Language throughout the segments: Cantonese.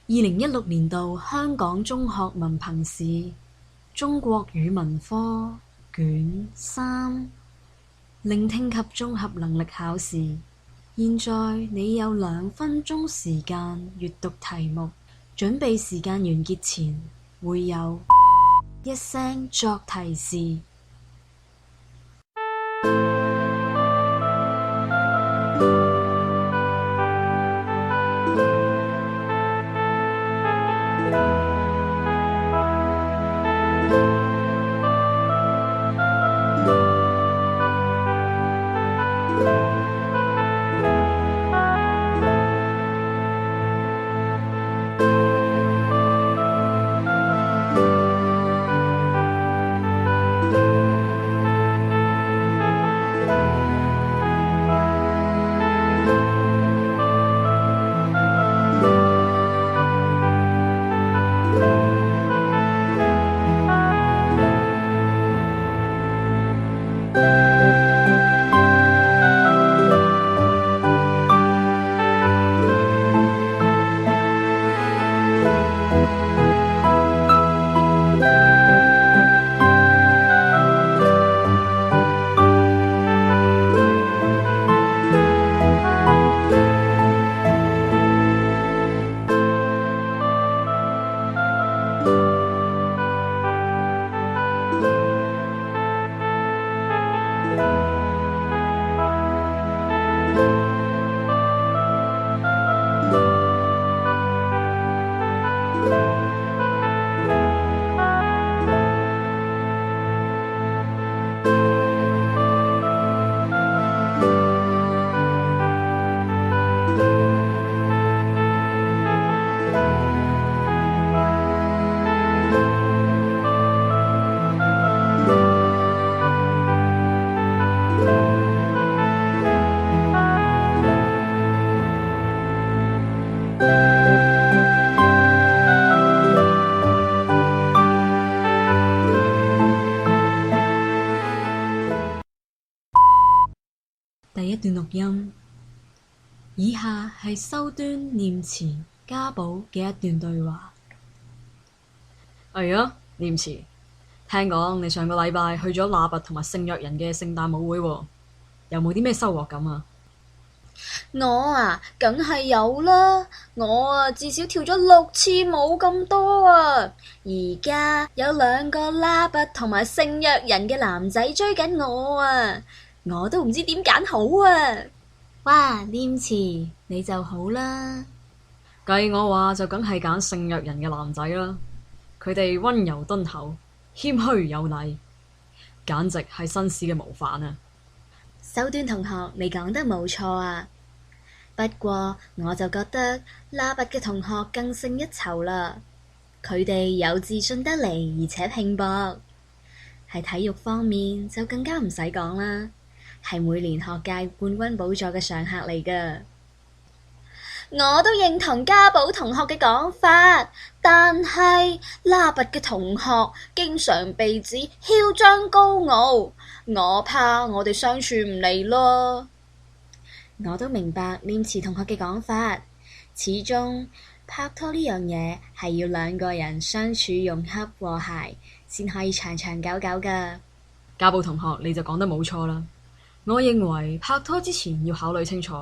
2016年度香港中學文憑試中國語文科卷3聆聽及綜合能力考試。現在你有2分鐘時間閱讀題目，準備時間完結前會有一聲作提示。第一段錄音，以下係修端念慈家寶嘅一段對話。係啊，念慈，聽講你上個禮拜去咗喇拔同埋聖約人嘅聖誕舞會喎，有冇啲咩收穫咁啊？我梗係有啦，我至少跳咗6次舞咁多啊！而家有2個喇拔同埋聖約人嘅男仔追緊我啊！我都唔知點揀好啊！哇，念慈你就好啦。計我話就梗係揀聖約人嘅男仔啦，佢哋溫柔敦厚、謙虛有禮，簡直係紳士嘅模範啊！修端同學，你講得冇錯啊，不過我就覺得喇拔嘅同學更勝一籌啦。佢哋有自信得嚟，而且拼搏，喺體育方面就更加唔使講啦，係每年學界冠軍寶座嘅常客嚟㗎。我都認同家寶同學嘅講法，但係喇拔嘅同學經常被指囂張高傲，我怕我哋相處唔嚟咯。我都明白念慈同學嘅講法，始終拍拖呢樣嘢係要2個人相處融洽和諧，先可以長長久久㗎。家寶同學，你就講得冇錯啦。我認為拍拖之前要考慮清楚，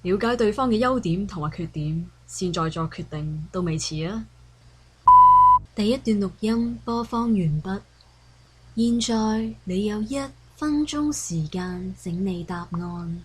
了解對方嘅優點同埋缺點，先再作決定都未遲啊。第一段錄音播放完畢，現在你有1分鐘時間整理答案。